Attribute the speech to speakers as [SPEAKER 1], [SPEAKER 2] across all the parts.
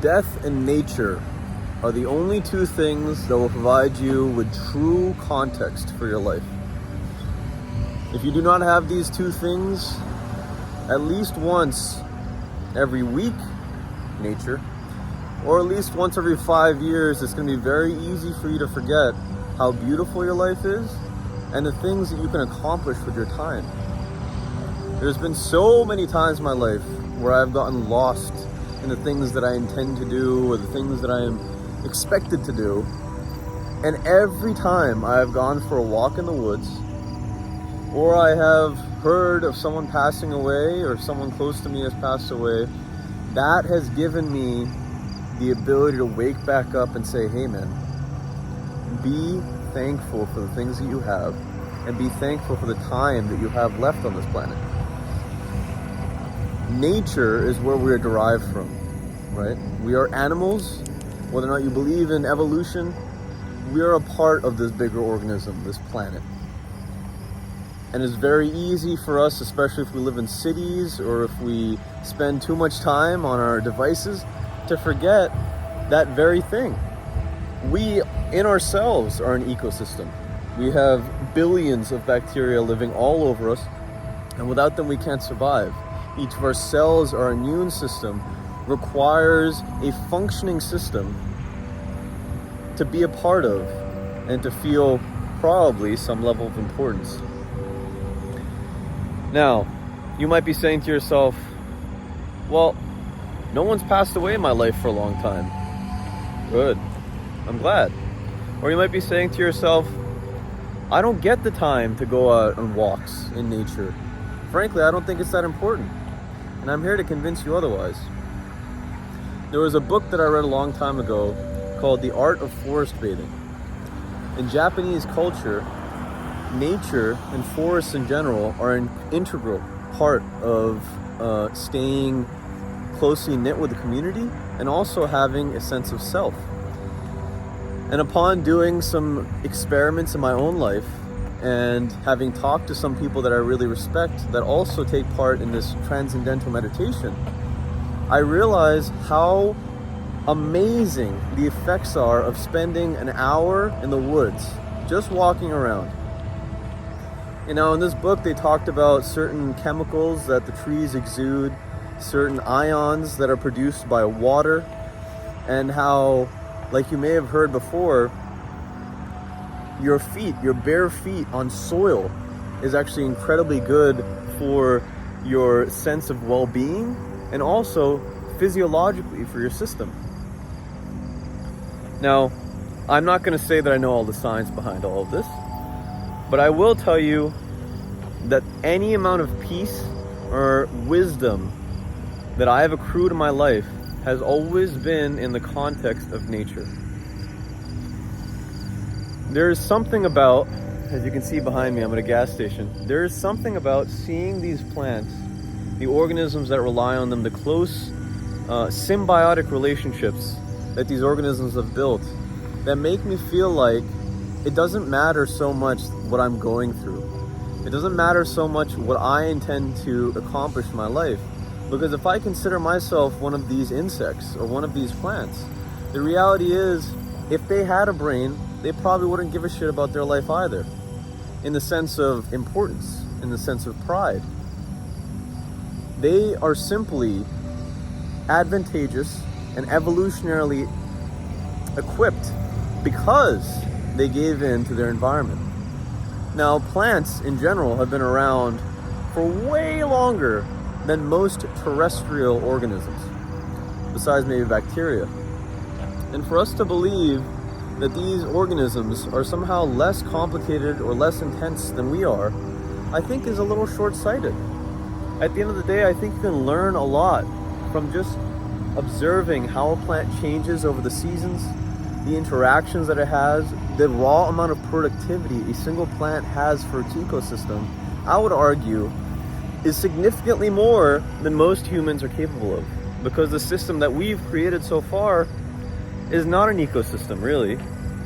[SPEAKER 1] Death and nature are the only two things that will provide you with true context for your life. If you do not have these two things, at least once every week, nature, or at least once every 5 years, it's going to be very easy for you to forget how beautiful your life is and the things that you can accomplish with your time. There's been so many times in my life where I've gotten lost in the things that I intend to do or the things that I am expected to do. And every time I have gone for a walk in the woods, or I have heard of someone passing away or someone close to me has passed away, that has given me the ability to wake back up and say, hey man, be thankful for the things that you have and be thankful for the time that you have left on this planet. Nature is where we are derived from, right? We are animals. Whether or not you believe in evolution, we are a part of this bigger organism, this planet. And it's very easy for us, especially if we live in cities or if we spend too much time on our devices, to forget that very thing. We, in ourselves, are an ecosystem. We have billions of bacteria living all over us, and without them we can't survive. Each of our cells, our immune system, requires a functioning system to be a part of and to feel probably some level of importance. Now, you might be saying to yourself, well, no one's passed away in my life for a long time. Good. I'm glad. Or you might be saying to yourself, I don't get the time to go out on walks in nature. Frankly, I don't think it's that important. And I'm here to convince you otherwise. There was a book that I read a long time ago called The Art of Forest Bathing. In Japanese culture, nature and forests in general are an integral part of staying closely knit with the community and also having a sense of self. And upon doing some experiments in my own life and having talked to some people that I really respect that also take part in this transcendental meditation, I realized how amazing the effects are of spending an hour in the woods just walking around. You know, in this book they talked about certain chemicals that the trees exude, certain ions that are produced by water, and how, like you may have heard before, your feet, your bare feet on soil is actually incredibly good for your sense of well-being and also physiologically for your system. Now, I'm not going to say that I know all the science behind all of this, but I will tell you that any amount of peace or wisdom that I have accrued in my life has always been in the context of nature. There is something about, as you can see behind me, I'm at a gas station. There is something about seeing these plants, the organisms that rely on them, the close symbiotic relationships that these organisms have built, that make me feel like it doesn't matter so much what I'm going through. It doesn't matter so much what I intend to accomplish in my life. Because if I consider myself one of these insects or one of these plants, the reality is, if they had a brain, they probably wouldn't give a shit about their life either. In the sense of importance, in the sense of pride. They are simply advantageous and evolutionarily equipped because they gave in to their environment. Now, plants in general have been around for way longer than most terrestrial organisms, besides maybe bacteria. And for us to believe that these organisms are somehow less complicated or less intense than we are, I think is a little short-sighted. At the end of the day, I think you can learn a lot from just observing how a plant changes over the seasons, the interactions that it has, the raw amount of productivity a single plant has for its ecosystem, I would argue, is significantly more than most humans are capable of. Because the system that we've created so far is not an ecosystem, really.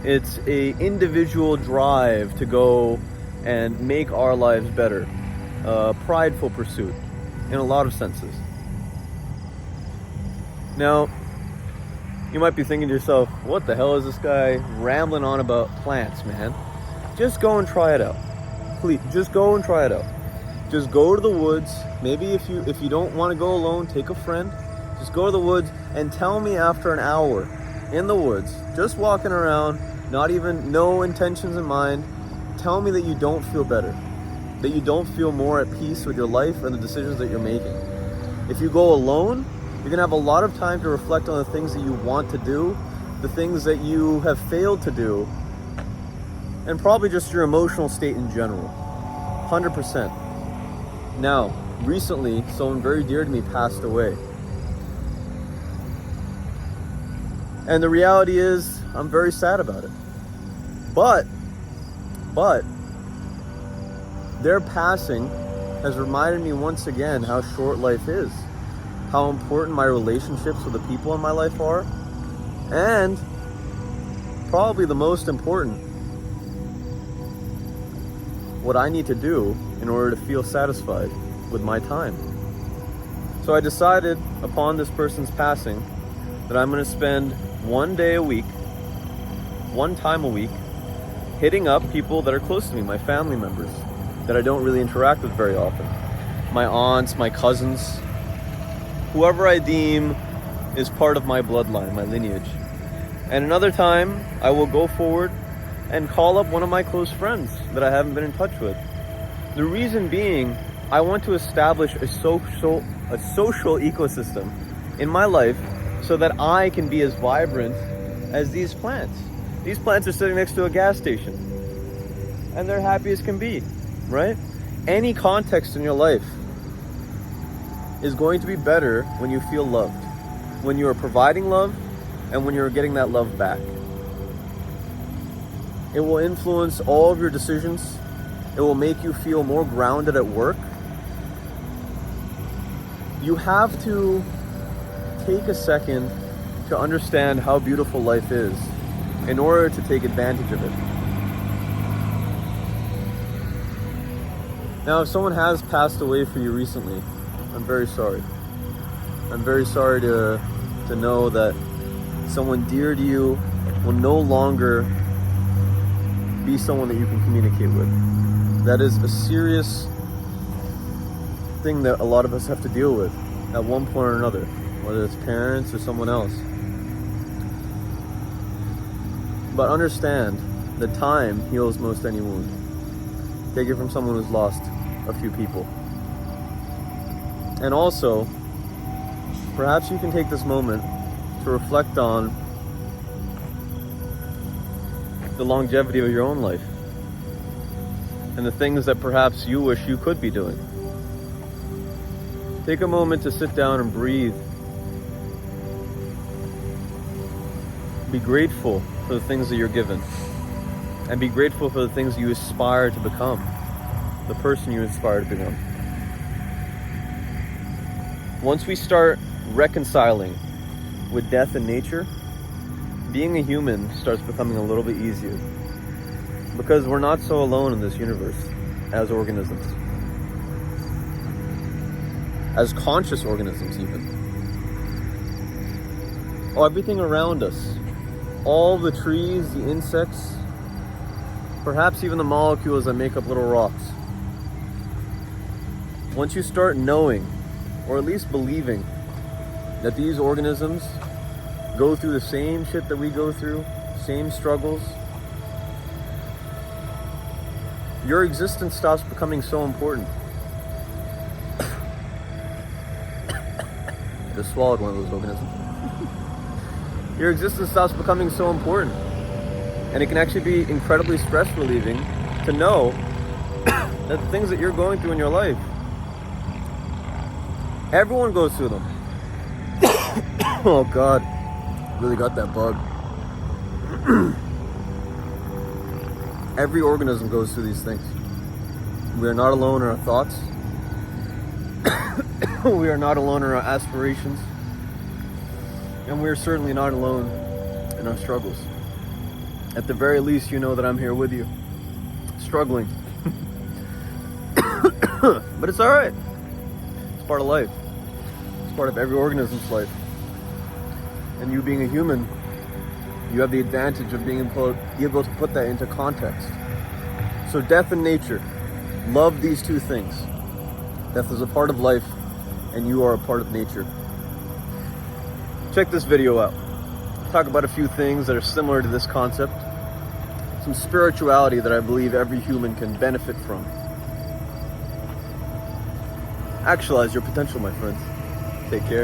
[SPEAKER 1] It's an individual drive to go and make our lives better. A prideful pursuit in a lot of senses. Now, You might be thinking to yourself, what the hell is this guy rambling on about plants, man? Just go and try it out. Please, just go and try it out. Just go to the woods. Maybe if you don't want to go alone, take a friend. Just go to the woods and tell me after an hour in the woods, just walking around, no intentions in mind, tell me that you don't feel better, that you don't feel more at peace with your life and the decisions that you're making. If you go alone, you're gonna have a lot of time to reflect on the things that you want to do, the things that you have failed to do, and probably just your emotional state in general. 100%. Now, recently, someone very dear to me passed away. And the reality is, I'm very sad about it. But, their passing has reminded me once again how short life is, how important my relationships with the people in my life are, and probably the most important, what I need to do in order to feel satisfied with my time. So I decided upon this person's passing that I'm going to spend one time a week, hitting up people that are close to me, my family members, that I don't really interact with very often. My aunts, my cousins, whoever I deem is part of my bloodline, my lineage. And another time, I will go forward and call up one of my close friends that I haven't been in touch with. The reason being, I want to establish a social ecosystem in my life so that I can be as vibrant as these plants. These plants are sitting next to a gas station and they're happy as can be, right? Any context in your life is going to be better when you feel loved, when you are providing love and when you're getting that love back. It will influence all of your decisions. It will make you feel more grounded at work. You have to take a second to understand how beautiful life is in order to take advantage of it. Now, if someone has passed away for you recently, I'm very sorry. I'm very sorry to know that someone dear to you will no longer be someone that you can communicate with. That is a serious thing that a lot of us have to deal with at one point or another, whether it's parents or someone else. But understand that time heals most any wound. Take it from someone who's lost a few people. And also, perhaps you can take this moment to reflect on the longevity of your own life and the things that perhaps you wish you could be doing. Take a moment to sit down and breathe. Be grateful for the things that you're given, and be grateful for the things you aspire to become, the person you aspire to become. Once we start reconciling with death and nature, being a human starts becoming a little bit easier, because we're not so alone in this universe as organisms, as conscious organisms even. Everything around us, all the trees, the insects, perhaps even the molecules that make up little rocks. Once you start knowing, or at least believing, that these organisms go through the same shit that we go through, same struggles, your existence stops becoming so important. I just swallowed one of those organisms. Your existence stops becoming so important. And it can actually be incredibly stress relieving to know that the things that you're going through in your life, everyone goes through them. Oh God, really got that bug. Every organism goes through these things. We are not alone in our thoughts. We are not alone in our aspirations. And we are certainly not alone in our struggles. At the very least, you know that I'm here with you, struggling. But it's all right. It's part of life. It's part of every organism's life. And you being a human, you have the advantage of being able to put that into context. So death and nature, love these two things. Death is a part of life, and you are a part of nature. Check this video out. Talk about a few things that are similar to this concept. Some spirituality that I believe every human can benefit from. Actualize your potential, my friends. Take care.